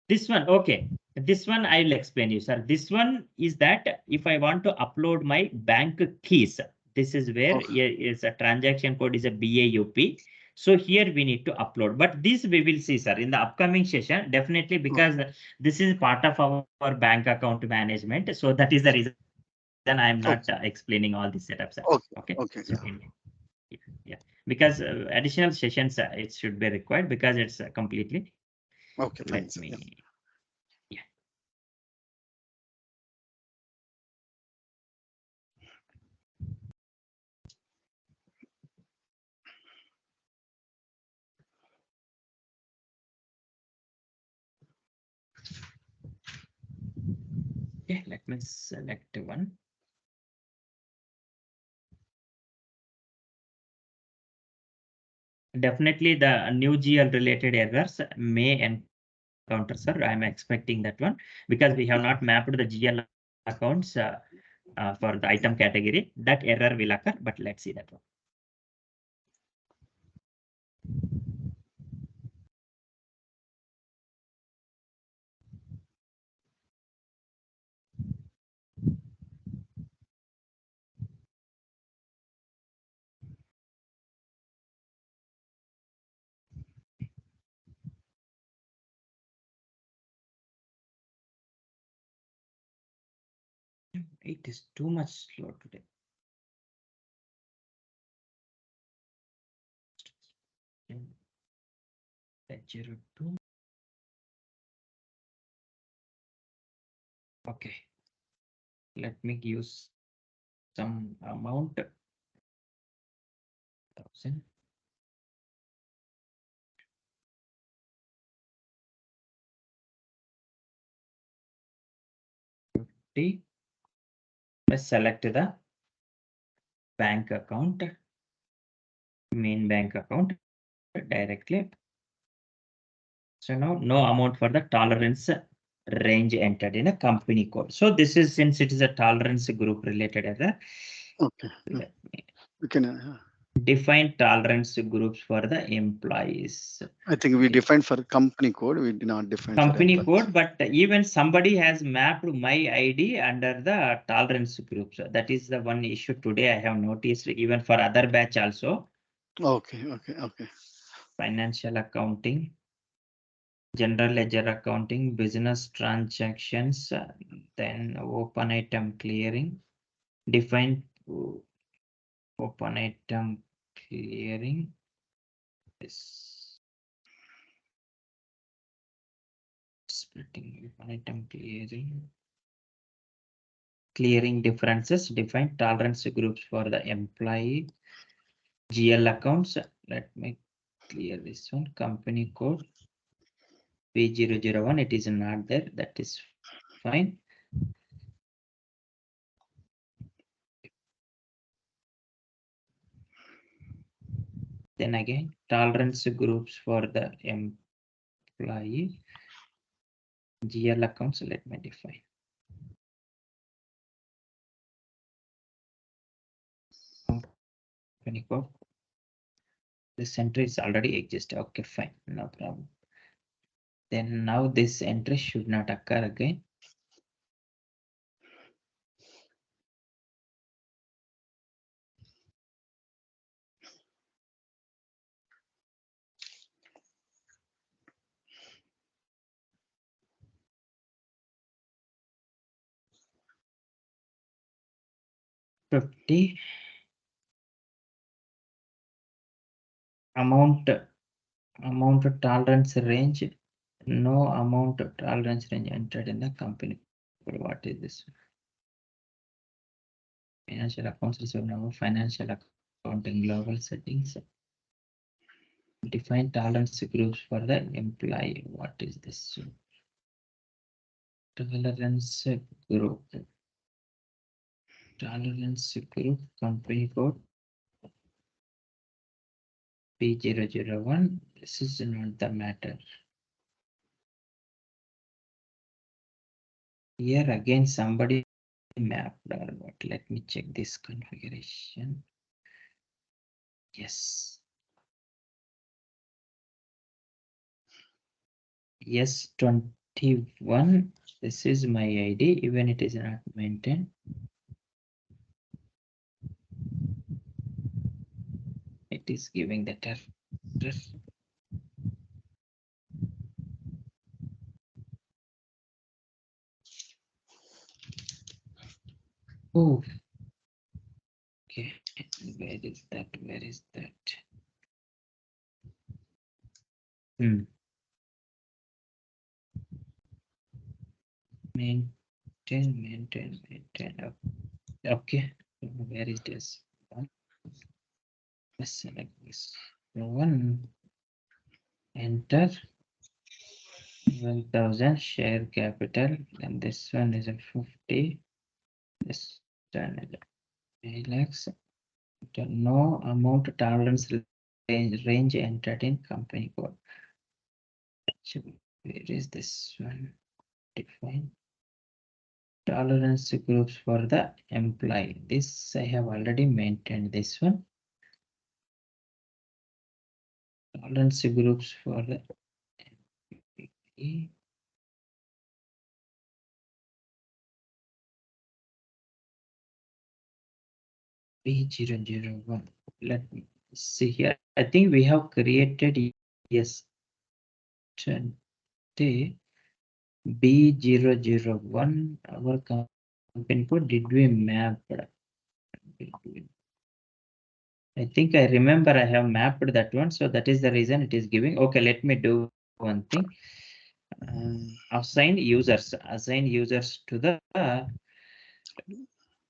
A: This one, okay. This one I will explain you, sir. This one is that if I want to upload my bank keys, this is where
B: Oh,
A: here is a transaction code is a BAUP. So here we need to upload, but this we will see, sir, in the upcoming session, definitely, because this is part of our bank account management. So that is the reason I am not
B: okay,
A: explaining all these setups, sir.
B: okay,
A: Okay.
B: okay.
A: So yeah, because additional sessions it should be required because it's completely.
B: Okay, fine,
A: Let
B: sir.
A: me.
B: Yeah.
A: Yeah. Okay, let me select one. Definitely the new GL related errors may encounter, sir. I'm expecting that one because we have not mapped the GL accounts for the item category. That error will occur, but let's see that one. It is too much slow today. H02. Okay, let me use some amount. 1000. Let's select the bank account, main bank account directly. So now no amount for the tolerance range entered in a company code. So this is, since it is a tolerance group related error.
B: Okay.
A: Let me
B: We can.
A: define tolerance groups for the employees.
B: I think we defined for company code. We did not define for
A: Company
B: employees.
A: code, but even somebody has mapped my ID under the tolerance groups. That is the one issue today I have noticed, even for other batch also.
B: Okay, okay, okay.
A: Financial accounting, general ledger accounting, business transactions, then open item clearing, define open item clearing. This splitting open item clearing differences, define tolerance groups for the employee GL accounts. Let me clear this one. Company code P001. It is not there. That is fine. Then again, tolerance groups for the employee. GL accounts, let me define. Company code. This entry is already exist. Okay, fine, no problem. Then now this entry should not occur again. Amount tolerance range, no amount tolerance range entered in the company. What is this? Financial accounts is now financial accounting global settings. Define tolerance groups for the employee. What is this? Tolerance group. Tolerance group company code P001. This is not the matter. Here again somebody mapped or what? Let me check this configuration. Yes. Yes, 21. This is my ID, even it is not maintained. It is giving the error. Oh, okay. Where is that? Where is that? Maintain. Okay. Where is this? Let's select this one. Enter 1,000 share capital, and this one is a 50. This one is a lakhs. No amount tolerance range entered in company code. So where is this one? Define tolerance groups for the employee. This I have already maintained. This one. Tolerance groups for the employee. B001. Let me see here. I think we have created yesterday B001. Our company code, did we map? I think I remember I have mapped that one. So that is the reason it is giving. Okay, let me do one thing. Assign users to the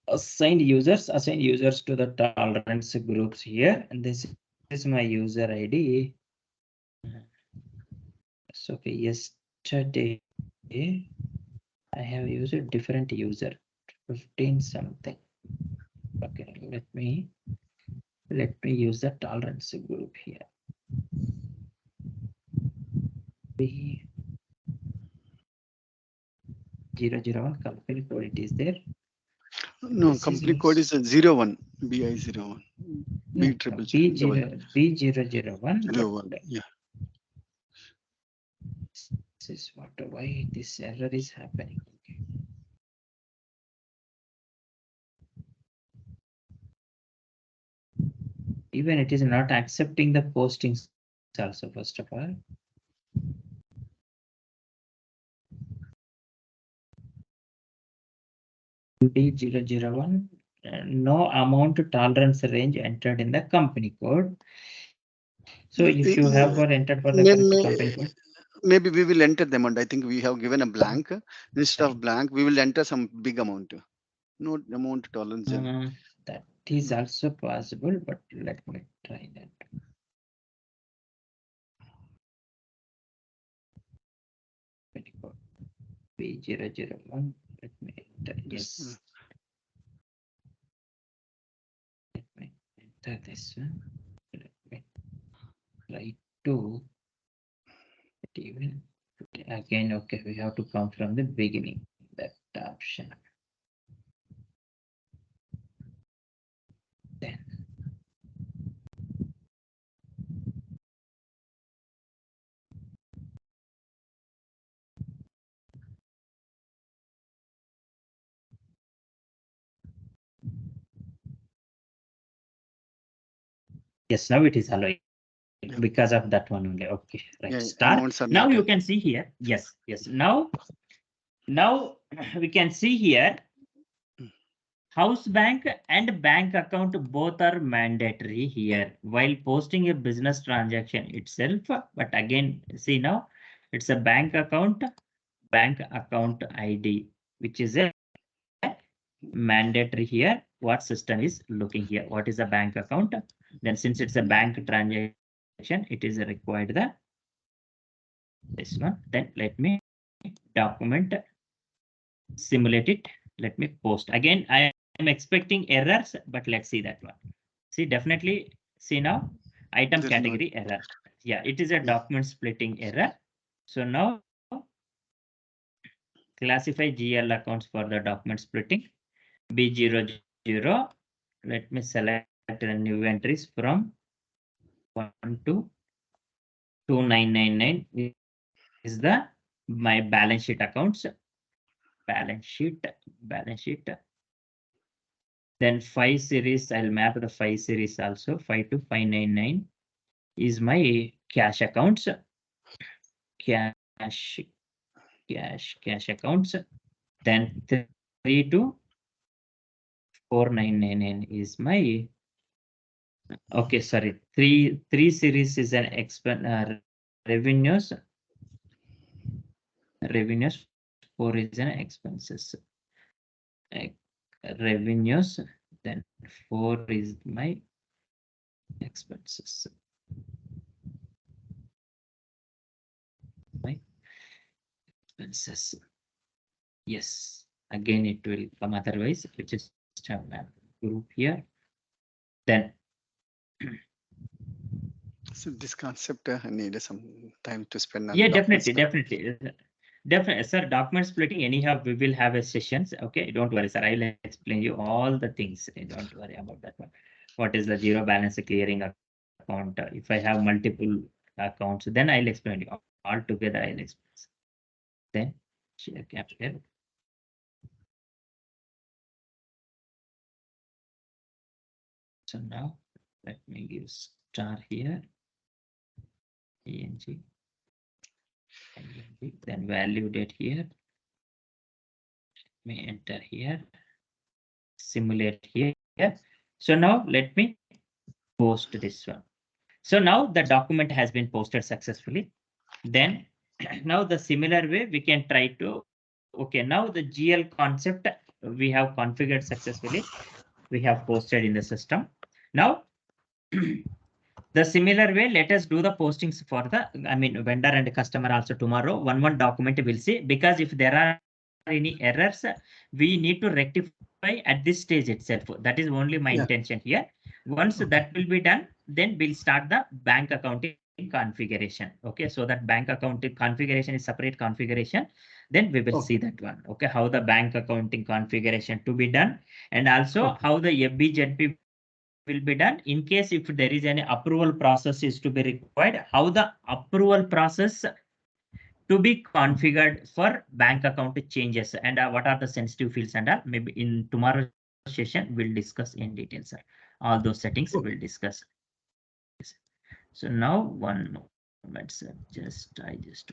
A: assign users to the tolerance groups here, and this is my user ID. So okay, yesterday I have used a different user, 15 something. Okay, let me use the tolerance group here. B001 company code, it is there.
B: No,
A: This
B: company code is 01, BI01.
A: no, B001.
B: 01, yeah.
A: This is what, why this error is happening. Okay. Even it is not accepting the postings also, first of all. B001, no amount tolerance range entered in the company code. So if you have entered for the company code,
B: maybe we will enter them, and I think we have given a blank. Instead of blank, we will enter some big amount. No amount tolerance.
A: That is also possible, but let me try that. B001. Let me enter. Yes. Let me enter this one. Let me try to even again. Okay, we have to come from the beginning. That option. Then yes, now it is allowing because of that one only. Okay, right.
B: Yeah,
A: Start.
B: amounts are
A: Now
B: not.
A: you can see here. Yes, yes. Now we can see here. House bank and bank account both are mandatory here while posting a business transaction itself. But again, see now it's a bank account ID, which is a mandatory here. What system is looking here? What is a bank account? Then since it's a bank transaction, it is required this one. Then let me document simulate it. Let me post again. I am expecting errors, but let's see that one. See, definitely see now item
B: There's no.
A: category error. Yeah, it is a document splitting error. So now classify GL accounts for the document splitting B00. Let me select the new entries from 1 to 2999 is the my balance sheet accounts. Balance sheet. Then 5 series, I'll map the 5 series also. 5 to 599 is my cash accounts. Cash accounts. Then 3 to 4999 is my okay. Sorry, three series is an revenues. 4 is an expenses. Revenues. Then 4 is my expenses. My expenses. Yes, again it will come otherwise. We just have a group here. Then
B: So this concept I need some time to spend on.
A: yeah,
B: Documents.
A: definitely, sir. Document splitting. Anyhow, we will have a sessions. Okay, don't worry, sir. I'll explain you all the things. Don't worry about that one. What is the zero balance clearing account? If I have multiple accounts, then I'll explain you all together. I'll explain. Then share capital. So now let me give star here. ENG. Then value date here. Let me enter here. Simulate here. So now let me post this one. So now the document has been posted successfully. Then now the similar way we can try to, okay, now the GL concept we have configured successfully. We have posted in the system. Now the similar way, let us do the postings for the, vendor and customer also tomorrow. One document we'll see, because if there are any errors, we need to rectify at this stage itself. That is only my intention here. Once that will be done, then we'll start the bank accounting configuration. Okay, so that bank accounting configuration is separate configuration. Then we will see that one. Okay, how the bank accounting configuration to be done, and also how the FBZP will be done in case if there is any approval process is to be required, how the approval process to be configured for bank account changes, and what are the sensitive fields, and maybe in tomorrow's session we'll discuss in detail, sir. All those settings we'll discuss. So now one moment, sir. I just